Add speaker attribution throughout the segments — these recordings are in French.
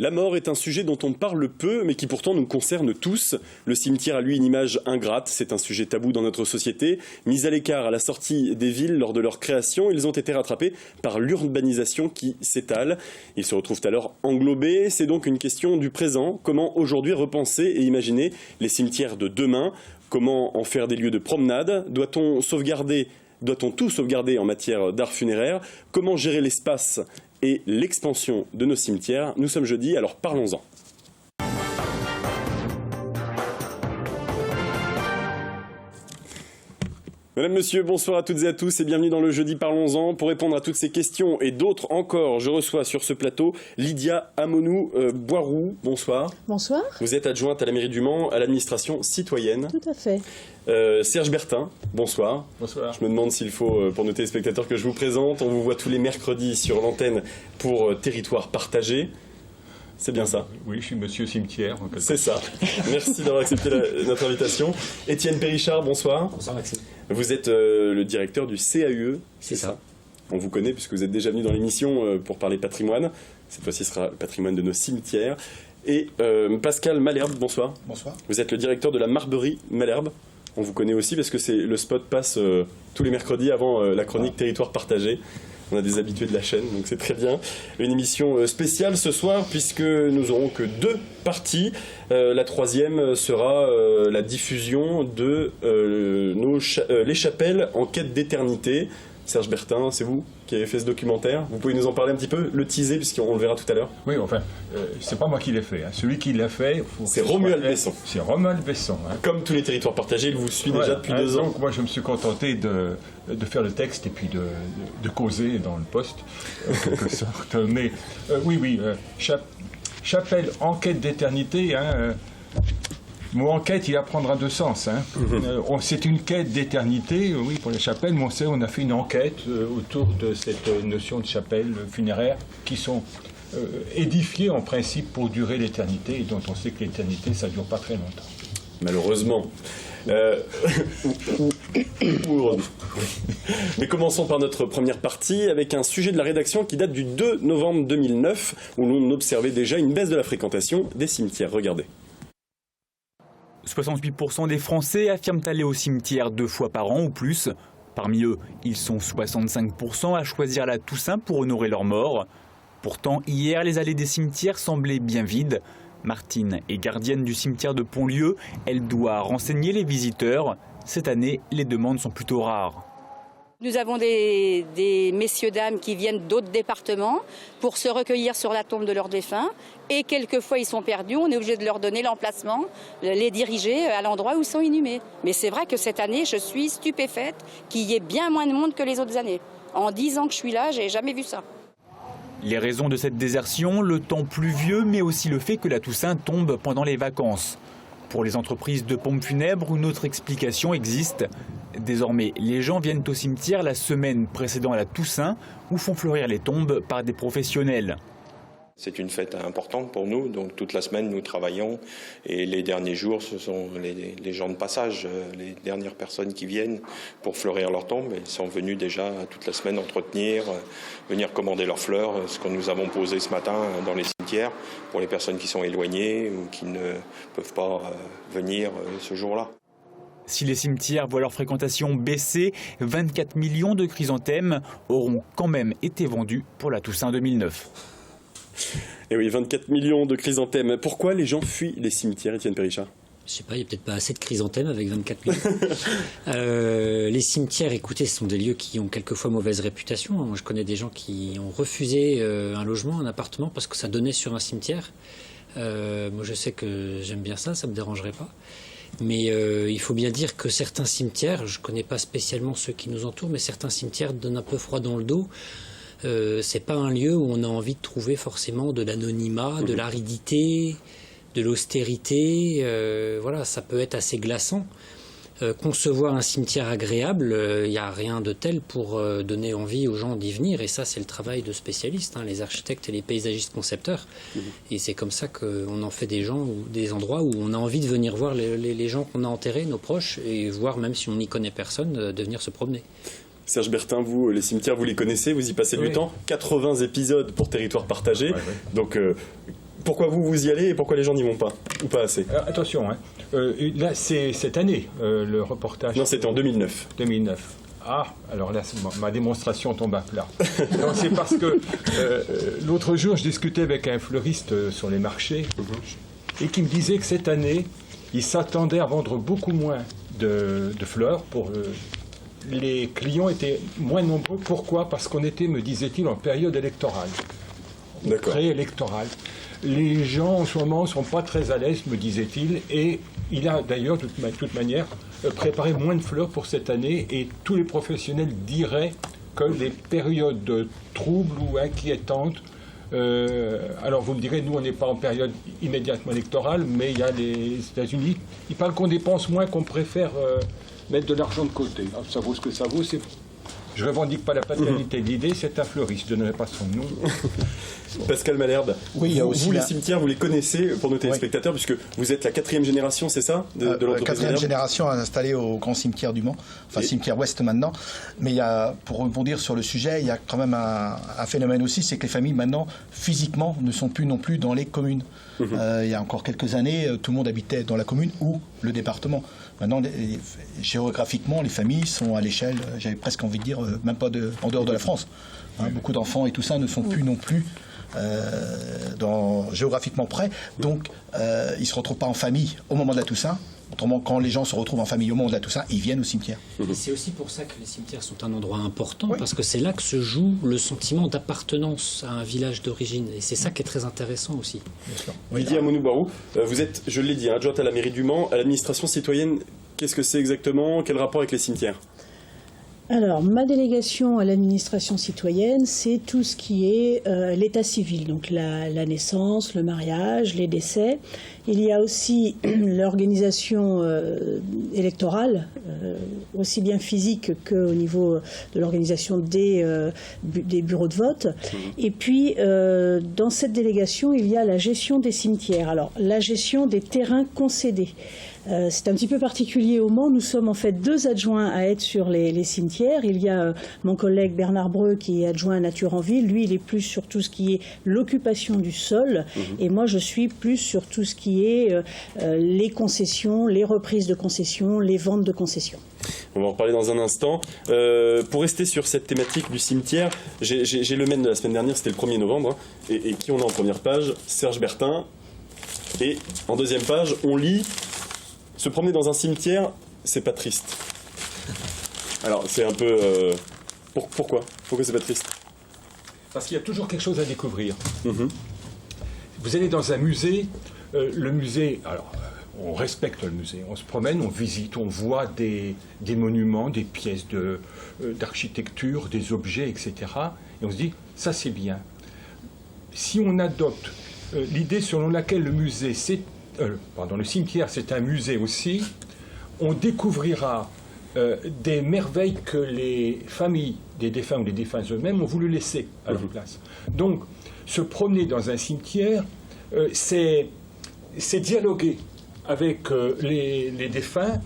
Speaker 1: La mort est un sujet dont on parle peu, mais qui pourtant nous concerne tous. Le cimetière a lui une image ingrate, c'est un sujet tabou dans notre société. Mis à l'écart à la sortie des villes lors de leur création, ils ont été rattrapés par l'urbanisation qui s'étale. Ils se retrouvent alors englobés. C'est donc une question du présent. Comment aujourd'hui repenser et imaginer les cimetières de demain? Comment en faire des lieux de promenade? Doit-on tout sauvegarder en matière d'art funéraire? Comment gérer l'espace et l'expansion de nos cimetières? Nous sommes jeudi, alors parlons-en. Madame, monsieur, bonsoir à toutes et à tous et bienvenue dans le Jeudi Parlons-en. Pour répondre à toutes ces questions et d'autres encore, je reçois sur ce plateau Lydia Amonou-Boiroux. Bonsoir.
Speaker 2: Bonsoir.
Speaker 1: Vous êtes adjointe à la mairie du Mans, à l'administration citoyenne.
Speaker 2: Tout à fait.
Speaker 1: Serge Bertin, bonsoir.
Speaker 3: Bonsoir.
Speaker 1: Je me demande s'il faut, pour nos téléspectateurs, que je vous présente. On vous voit tous les mercredis sur l'antenne pour Territoire Partagé. C'est bien ça?
Speaker 3: Oui, je suis monsieur cimetière.
Speaker 1: C'est ça. Merci d'avoir accepté notre invitation. Étienne Périchard, bonsoir.
Speaker 4: Bonsoir Maxime.
Speaker 1: Vous êtes le directeur du CAUE,
Speaker 4: c'est ça.
Speaker 1: On vous connaît puisque vous êtes déjà venu dans l'émission pour parler patrimoine. Cette fois-ci, ce sera le patrimoine de nos cimetières. Et Pascal Malherbe, bonsoir.
Speaker 4: Bonsoir.
Speaker 1: Vous êtes le directeur de la Marberie Malherbe. On vous connaît aussi parce que le spot passe tous les mercredis avant la chronique Territoire Partagé. On a des habitués de la chaîne, donc c'est très bien. Une émission spéciale ce soir, puisque nous n'aurons que 2 parties. La troisième sera la diffusion de Les Chapelles en quête d'éternité. Serge Bertin, c'est vous qui avez fait ce documentaire. Vous pouvez nous en parler un petit peu, le teaser, puisqu'on le verra tout à l'heure.
Speaker 3: Oui, enfin, c'est pas moi qui l'ai fait. Hein. Celui qui l'a fait...
Speaker 1: C'est Romuald Besson.
Speaker 3: C'est Romuald Besson. Hein.
Speaker 1: Comme tous les territoires partagés, il vous suit déjà depuis 2 ans.
Speaker 3: Donc moi, je me suis contenté de faire le texte et puis de causer dans le poste, en quelque sorte. Mais oui, Chapelle en quête d'éternité... Hein, mot enquête, il prendra 2 sens. Hein. C'est une quête d'éternité, oui, pour les chapelles, mais on a fait une enquête autour de cette notion de chapelle funéraire qui sont édifiées en principe pour durer l'éternité et dont on sait que l'éternité, ça ne dure pas très longtemps.
Speaker 1: Malheureusement. Mais commençons par notre première partie avec un sujet de la rédaction qui date du 2 novembre 2009 où l'on observait déjà une baisse de la fréquentation des cimetières. Regardez.
Speaker 5: 68% des Français affirment aller au cimetière 2 fois par an ou plus. Parmi eux, ils sont 65% à choisir la Toussaint pour honorer leurs morts. Pourtant, hier, les allées des cimetières semblaient bien vides. Martine est gardienne du cimetière de Pontlieu. Elle doit renseigner les visiteurs. Cette année, les demandes sont plutôt rares.
Speaker 6: Nous avons des messieurs-dames qui viennent d'autres départements pour se recueillir sur la tombe de leurs défunts. Et quelquefois, ils sont perdus. On est obligé de leur donner l'emplacement, les diriger à l'endroit où ils sont inhumés. Mais c'est vrai que cette année, je suis stupéfaite qu'il y ait bien moins de monde que les autres années. En 10 ans que je suis là, je n'ai jamais vu ça.
Speaker 5: Les raisons de cette désertion, le temps pluvieux, mais aussi le fait que la Toussaint tombe pendant les vacances. Pour les entreprises de pompes funèbres, une autre explication existe. Désormais, les gens viennent au cimetière la semaine précédant la Toussaint où font fleurir les tombes par des professionnels.
Speaker 7: C'est une fête importante pour nous, donc toute la semaine nous travaillons et les derniers jours ce sont les gens de passage, les dernières personnes qui viennent pour fleurir leurs tombes. Ils sont venus déjà toute la semaine entretenir, venir commander leurs fleurs, ce que nous avons posé ce matin dans les cimetières pour les personnes qui sont éloignées ou qui ne peuvent pas venir ce jour-là.
Speaker 5: Si les cimetières voient leur fréquentation baisser, 24 millions de chrysanthèmes auront quand même été vendus pour la Toussaint 2009.
Speaker 1: Et oui, 24 millions de chrysanthèmes. Pourquoi les gens fuient les cimetières, Étienne Périchard?
Speaker 4: Je sais pas, il n'y a peut-être pas assez de chrysanthèmes avec 24 millions. Les cimetières, écoutez, ce sont des lieux qui ont quelquefois mauvaise réputation. Moi, je connais des gens qui ont refusé un logement, un appartement, parce que ça donnait sur un cimetière. Moi, je sais que j'aime bien ça me dérangerait pas. Mais il faut bien dire que certains cimetières, je ne connais pas spécialement ceux qui nous entourent, mais certains cimetières donnent un peu froid dans le dos. C'est pas un lieu où on a envie de trouver forcément de l'anonymat, de l'aridité, de l'austérité. Voilà, ça peut être assez glaçant. Concevoir un cimetière agréable, il n'y a rien de tel pour donner envie aux gens d'y venir. Et ça, c'est le travail de spécialistes, hein, les architectes et les paysagistes concepteurs. Et c'est comme ça qu'on en fait des gens ou des endroits où on a envie de venir voir les gens qu'on a enterrés, nos proches, et voir, même si on n'y connaît personne, de venir se promener.
Speaker 1: Serge Bertin, vous, les cimetières, vous les connaissez, vous y passez du temps. 80 épisodes pour Territoire Partagé. Donc, Pourquoi vous y allez et pourquoi les gens n'y vont pas? Ou pas assez?
Speaker 3: Alors, attention, hein. Là c'est cette année le reportage.
Speaker 1: Non, c'était en 2009.
Speaker 3: 2009. Ah, alors là, ma démonstration tombe à plat. Non, c'est parce que l'autre jour, je discutais avec un fleuriste sur les marchés et qui me disait que cette année, il s'attendait à vendre beaucoup moins de fleurs. Les clients étaient moins nombreux. Pourquoi? Parce qu'on était, me disait-il, en période électorale.
Speaker 1: D'accord.
Speaker 3: Pré-électorale. Les gens, en ce moment, ne sont pas très à l'aise, me disait-il, et il a d'ailleurs, de toute manière, préparé moins de fleurs pour cette année, et tous les professionnels diraient que les périodes troubles ou inquiétantes, alors vous me direz, nous, on n'est pas en période immédiatement électorale, mais il y a les États-Unis, ils parlent qu'on dépense moins, qu'on préfère mettre de l'argent de côté. Alors, ça vaut ce que ça vaut, je ne revendique pas la paternité de l'idée, c'est un fleuriste, je ne donnerai pas son nom.
Speaker 1: Pascal Malherbe,
Speaker 2: oui, il y a aussi
Speaker 1: les cimetières, vous les connaissez pour nos téléspectateurs, puisque vous êtes la 4e génération, c'est ça, de l'entreprise
Speaker 2: 4e génération installée au Grand Cimetière du Mans, enfin cimetière ouest maintenant. Mais il y a, pour rebondir sur le sujet, il y a quand même un phénomène aussi, c'est que les familles maintenant, physiquement, ne sont plus non plus dans les communes. Il y a encore quelques années, tout le monde habitait dans la commune ou le département. Maintenant, géographiquement, les familles sont à l'échelle, j'avais presque envie de dire, même pas en dehors de la France. Beaucoup d'enfants et tout ça ne sont plus non plus géographiquement près. Donc, ils ne se retrouvent pas en famille au moment de la Toussaint. Autrement, quand les gens se retrouvent en famille au moment de la Toussaint, ils viennent au cimetière.
Speaker 4: Et c'est aussi pour ça que les cimetières sont un endroit important, parce que c'est là que se joue le sentiment d'appartenance à un village d'origine. Et c'est ça qui est très intéressant aussi.
Speaker 1: Lydia Monoubarou, vous êtes, je l'ai dit, adjointe à la mairie du Mans, à l'administration citoyenne. Qu'est-ce que c'est exactement? Quel rapport avec les cimetières?
Speaker 8: Alors, ma délégation à l'administration citoyenne, c'est tout ce qui est l'état civil, donc la naissance, le mariage, les décès. Il y a aussi l'organisation électorale, aussi bien physique qu'au niveau de l'organisation des bureaux de vote. Et puis, dans cette délégation, il y a la gestion des cimetières. Alors, la gestion des terrains concédés. C'est un petit peu particulier au Mans. Nous sommes en fait 2 adjoints à être sur les cimetières. Il y a mon collègue Bernard Breu qui est adjoint à Nature en Ville. Lui, il est plus sur tout ce qui est l'occupation du sol. Et moi, je suis plus sur tout ce qui est les concessions, les reprises de concessions, les ventes de concessions.
Speaker 1: On va en reparler dans un instant. Pour rester sur cette thématique du cimetière, j'ai le Maine de la semaine dernière, c'était le 1er novembre. Hein, et qui on a en première page? Serge Bertin. Et en deuxième page, on lit... Se promener dans un cimetière, c'est pas triste. Alors, c'est un peu... Pourquoi c'est pas triste?
Speaker 3: Parce qu'il y a toujours quelque chose à découvrir. Vous allez dans un musée, le musée... Alors, on respecte le musée, on se promène, on visite, on voit des monuments, des pièces d'architecture, des objets, etc. Et on se dit, ça c'est bien. Si on adopte l'idée selon laquelle le musée, le cimetière, c'est un musée aussi, on découvrira des merveilles que les familles des défunts ou les défunts eux-mêmes ont voulu laisser à leur place. Donc, se promener dans un cimetière, c'est dialoguer avec les défunts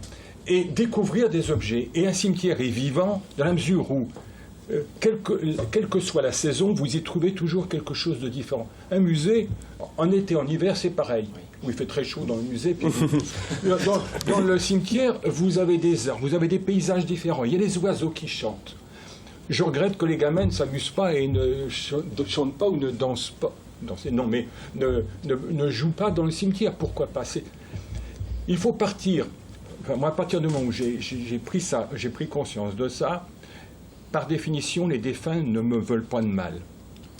Speaker 3: et découvrir des objets. Et un cimetière est vivant dans la mesure où, quelle que soit la saison, vous y trouvez toujours quelque chose de différent. Un musée, en été, en hiver, c'est pareil. Où il fait très chaud dans le musée. Puis dans le cimetière, vous avez des arbres, vous avez des paysages différents. Il y a les oiseaux qui chantent. Je regrette que les gamins ne s'amusent pas et ne chantent pas ou ne dansent pas. Non, mais ne jouent pas dans le cimetière. Pourquoi pas? Il faut partir. Enfin, moi, à partir du moment où j'ai pris conscience de ça, par définition, les défunts ne me veulent pas de mal.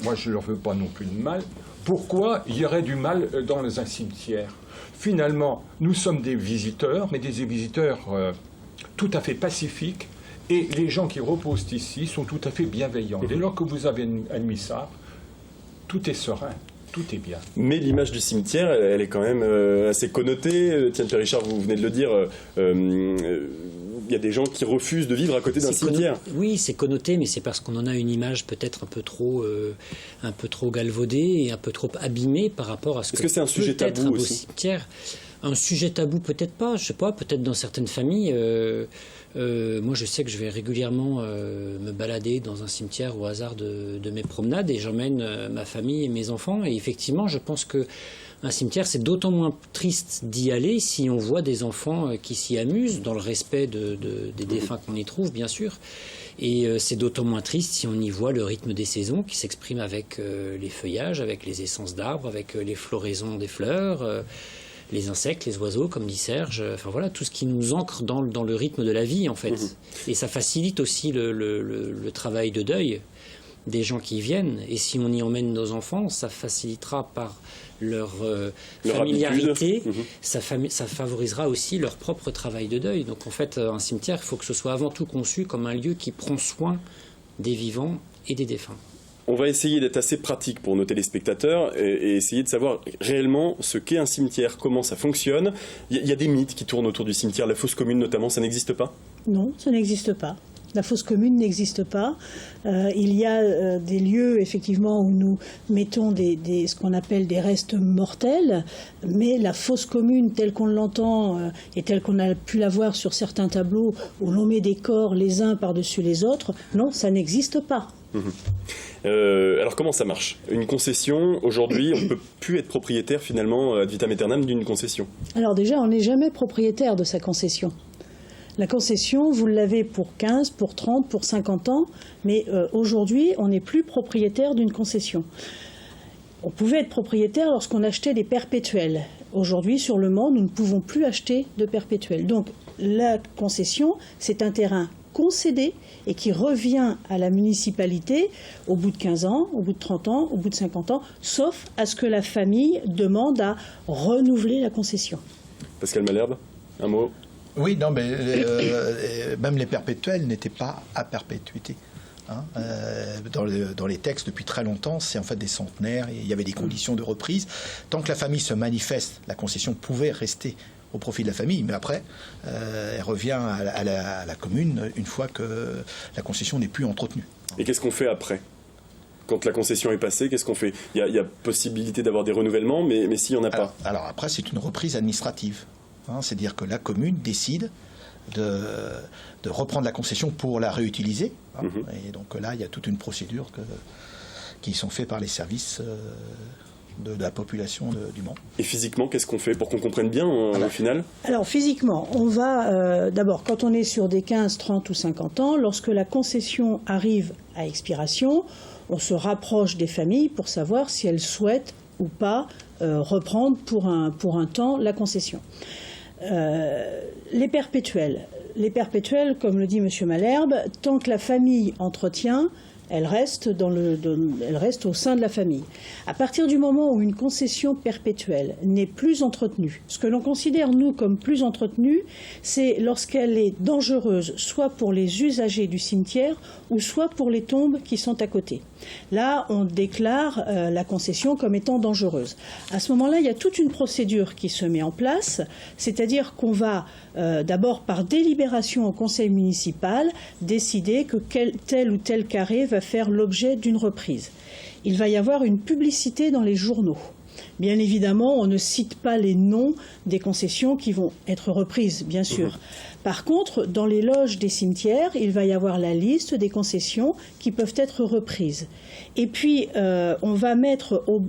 Speaker 3: Moi, je ne leur veux pas non plus de mal. Pourquoi il y aurait du mal dans un cimetière? Finalement, nous sommes des visiteurs, mais des visiteurs tout à fait pacifiques, et les gens qui reposent ici sont tout à fait bienveillants. Dès lors que vous avez admis ça, tout est serein. Tout est bien.
Speaker 1: Mais l'image du cimetière, elle est quand même assez connotée. Tiens, Pierre Richard, vous venez de le dire, il y a des gens qui refusent de vivre à côté d'un cimetière.
Speaker 4: Oui, c'est connoté, mais c'est parce qu'on en a une image peut-être un peu trop galvaudée et un peu trop abîmée par rapport à ce
Speaker 1: Est-ce que c'est un sujet tabou aussi?
Speaker 4: Cimetière. Un sujet tabou, peut-être pas, je sais pas, peut-être dans certaines familles. Moi, je sais que je vais régulièrement me balader dans un cimetière au hasard de mes promenades et j'emmène ma famille et mes enfants. Et effectivement, je pense que un cimetière, c'est d'autant moins triste d'y aller si on voit des enfants qui s'y amusent, dans le respect des défunts qu'on y trouve, bien sûr. Et c'est d'autant moins triste si on y voit le rythme des saisons qui s'exprime avec les feuillages, avec les essences d'arbres, avec les floraisons des fleurs, les insectes, les oiseaux, comme dit Serge. Enfin voilà, tout ce qui nous ancre dans le rythme de la vie, en fait. Et ça facilite aussi le travail de deuil des gens qui y viennent. Et si on y emmène nos enfants, ça facilitera par leur familiarité, ça favorisera aussi leur propre travail de deuil. Donc en fait, un cimetière, il faut que ce soit avant tout conçu comme un lieu qui prend soin des vivants et des défunts.
Speaker 1: On va essayer d'être assez pratique pour nos téléspectateurs et essayer de savoir réellement ce qu'est un cimetière, comment ça fonctionne. Il y a des mythes qui tournent autour du cimetière, la fosse commune notamment, ça n'existe pas ?
Speaker 8: Non, ça n'existe pas. La fosse commune n'existe pas. Il y a des lieux, effectivement, où nous mettons ce qu'on appelle des restes mortels, mais la fosse commune, telle qu'on l'entend et telle qu'on a pu la voir sur certains tableaux, où l'on met des corps les uns par-dessus les autres, non, ça n'existe pas.
Speaker 1: Alors comment ça marche ? Une concession, aujourd'hui, on ne peut plus être propriétaire finalement ad vitam aeternam d'une concession.
Speaker 8: Alors déjà, on n'est jamais propriétaire de sa concession. La concession, vous l'avez pour 15, pour 30, pour 50 ans, mais aujourd'hui, on n'est plus propriétaire d'une concession. On pouvait être propriétaire lorsqu'on achetait des perpétuels. Aujourd'hui, sur le Mans, nous ne pouvons plus acheter de perpétuels. Donc, la concession, c'est un terrain concédé et qui revient à la municipalité au bout de 15 ans, au bout de 30 ans, au bout de 50 ans, sauf à ce que la famille demande à renouveler la concession.
Speaker 1: Pascal Malherbe, un mot ?
Speaker 2: Oui, non, mais même les perpétuels n'étaient pas à perpétuité. Hein. Dans les textes, depuis très longtemps, c'est en fait des centenaires, et il y avait des conditions de reprise. Tant que la famille se manifeste, la concession pouvait rester au profit de la famille, mais après, elle revient à la commune une fois que la concession n'est plus entretenue. Et
Speaker 1: qu'est-ce qu'on fait après ? Quand la concession est passée, qu'est-ce qu'on fait ? Il y a possibilité d'avoir des renouvellements, mais s'il n'y en a pas.
Speaker 2: Alors après, c'est une reprise administrative. C'est-à-dire que la commune décide de reprendre la concession pour la réutiliser. Et donc là, il y a toute une procédure qui sont faits par les services de la population du Mans.
Speaker 1: Et physiquement, qu'est-ce qu'on fait pour qu'on comprenne bien au final ?
Speaker 8: Alors physiquement, on va d'abord, quand on est sur des 15, 30 ou 50 ans, lorsque la concession arrive à expiration, on se rapproche des familles pour savoir si elles souhaitent ou pas reprendre pour un temps la concession. Les perpétuels, comme le dit M. Malherbe, tant que la famille entretient, elle reste au sein de la famille. À partir du moment où une concession perpétuelle n'est plus entretenue, ce que l'on considère, nous, comme plus entretenue, c'est lorsqu'elle est dangereuse, soit pour les usagers du cimetière, ou soit pour les tombes qui sont à côté. Là, on déclare la concession comme étant dangereuse. À ce moment-là, il y a toute une procédure qui se met en place, c'est-à-dire qu'on va d'abord, par délibération au conseil municipal, décider que tel ou tel carré va faire l'objet d'une reprise. Il va y avoir une publicité dans les journaux. Bien évidemment, on ne cite pas les noms des concessions qui vont être reprises, bien sûr. Par contre, dans les loges des cimetières, il va y avoir la liste des concessions qui peuvent être reprises. Et puis, on va mettre au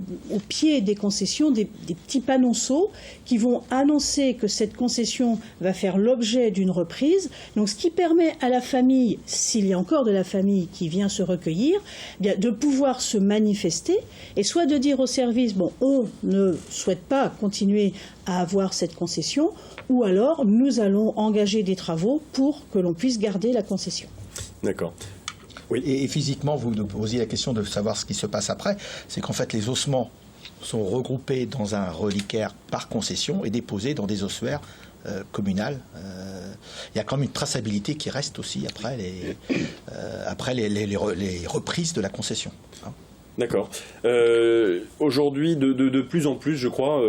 Speaker 8: pied des concessions des petits panonceaux qui vont annoncer que cette concession va faire l'objet d'une reprise. Donc, ce qui permet à la famille, s'il y a encore de la famille qui vient se recueillir, bien, de pouvoir se manifester et soit de dire au service, bon, on ne souhaite pas continuer à avoir cette concession, ou alors nous allons engager des travaux pour que l'on puisse garder la concession.
Speaker 1: D'accord.
Speaker 2: Oui. Et physiquement, vous nous posiez la question de savoir ce qui se passe après. C'est qu'en fait, les ossements sont regroupés dans un reliquaire par concession et déposés dans des ossuaires communales. Il y a quand même une traçabilité qui reste aussi après les reprises de la concession.
Speaker 1: D'accord. Aujourd'hui, de plus en plus, je crois,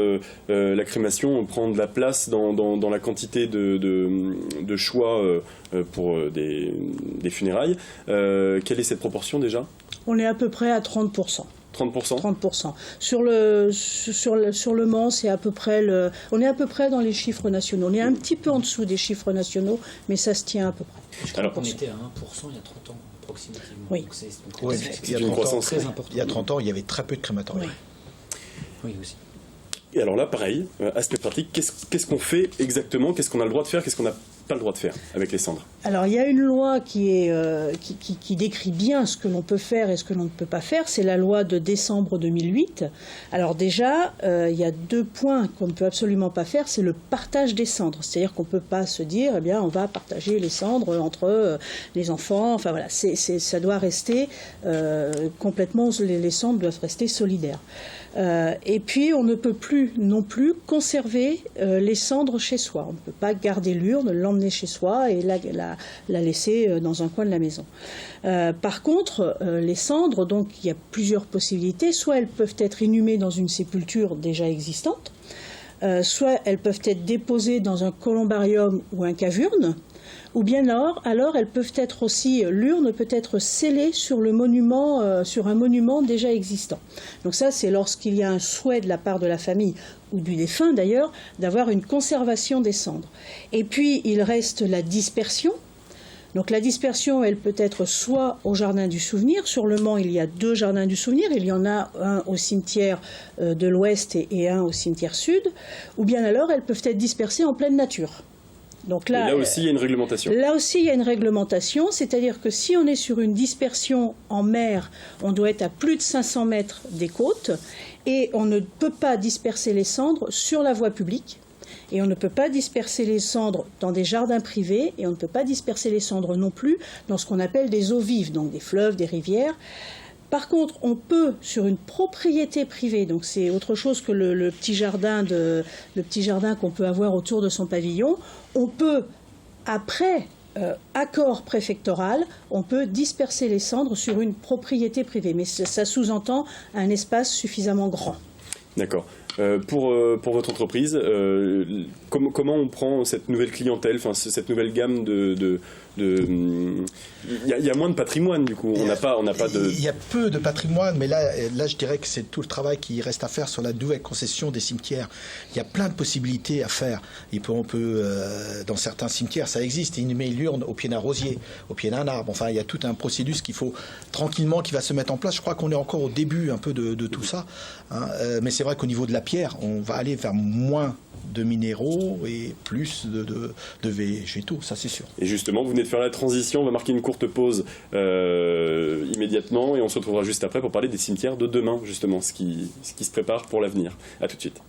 Speaker 1: la crémation prend de la place dans la quantité de choix pour des funérailles. Quelle est cette proportion déjà ?
Speaker 8: On est à peu près à 30%.
Speaker 1: 30%.
Speaker 8: 30%. Sur le Mans, c'est à peu près on est à peu près dans les chiffres nationaux. On est un petit peu en dessous des chiffres nationaux, mais ça se tient à peu près.
Speaker 1: Alors,
Speaker 4: on était à 1% il y a 30 ans, approximativement.
Speaker 8: Oui.
Speaker 4: Donc
Speaker 2: Ouais,
Speaker 1: il y a une croissance
Speaker 4: très importante.
Speaker 2: Il y a 30 ans, il y avait très peu de crématoriums.
Speaker 4: Oui, aussi.
Speaker 1: Et alors là, pareil, aspect pratique, qu'est-ce qu'on fait exactement? Qu'est-ce qu'on a le droit de faire? Qu'est-ce qu'on n'a pas le droit de faire avec les cendres?
Speaker 8: Alors, il y a une loi qui décrit bien ce que l'on peut faire et ce que l'on ne peut pas faire. C'est la loi de décembre 2008. Alors déjà, il y a 2 points qu'on ne peut absolument pas faire. C'est le partage des cendres. C'est-à-dire qu'on ne peut pas se dire, eh bien, on va partager les cendres entre les enfants. Enfin voilà, ça doit rester complètement, les cendres doivent rester solidaires. Et puis, on ne peut plus non plus conserver les cendres chez soi. On ne peut pas garder l'urne, l'emmener chez soi et la laisser dans un coin de la maison. Par contre, les cendres, donc il y a plusieurs possibilités. Soit elles peuvent être inhumées dans une sépulture déjà existante, soit elles peuvent être déposées dans un columbarium ou un cave-urne, ou bien alors elles peuvent être aussi, l'urne peut être scellée sur le monument, sur un monument déjà existant. Donc ça, c'est lorsqu'il y a un souhait de la part de la famille, ou du défunt d'ailleurs, d'avoir une conservation des cendres. Et puis, il reste la dispersion. Donc la dispersion, elle peut être soit au jardin du souvenir. Sur le Mans, il y a 2 jardins du souvenir. Il y en a un au cimetière de l'Ouest et un au cimetière Sud. Ou bien alors, elles peuvent être dispersées en pleine nature. Donc
Speaker 1: là aussi, il y a une réglementation.
Speaker 8: Là aussi, il y a une réglementation, c'est-à-dire que si on est sur une dispersion en mer, on doit être à plus de 500 mètres des côtes et on ne peut pas disperser les cendres sur la voie publique. Et on ne peut pas disperser les cendres dans des jardins privés et on ne peut pas disperser les cendres non plus dans ce qu'on appelle des eaux vives, donc des fleuves, des rivières. Par contre, on peut, sur une propriété privée, donc c'est autre chose que le petit jardin qu'on peut avoir autour de son pavillon, on peut, après accord préfectoral, on peut disperser les cendres sur une propriété privée. Mais ça sous-entend un espace suffisamment grand.
Speaker 1: D'accord. Pour votre entreprise, comment on prend cette nouvelle clientèle, enfin cette nouvelle gamme il y a moins de patrimoine du coup. On n'a pas de.
Speaker 2: Il y a peu de patrimoine, mais là je dirais que c'est tout le travail qui reste à faire sur la nouvelle concession des cimetières. Il y a plein de possibilités à faire. On peut dans certains cimetières, ça existe, inhumer l'urne au pied d'un rosier, au pied d'un arbre. Enfin, il y a tout un processus qu'il faut tranquillement qui va se mettre en place. Je crois qu'on est encore au début un peu de tout ça, hein. Mais c'est vrai qu'au niveau de la pierre, on va aller vers moins de minéraux et plus de végétaux, ça c'est sûr.
Speaker 1: Et justement, vous venez de faire la transition, on va marquer une courte pause immédiatement et on se retrouvera juste après pour parler des cimetières de demain, justement, ce qui se prépare pour l'avenir. À tout de suite.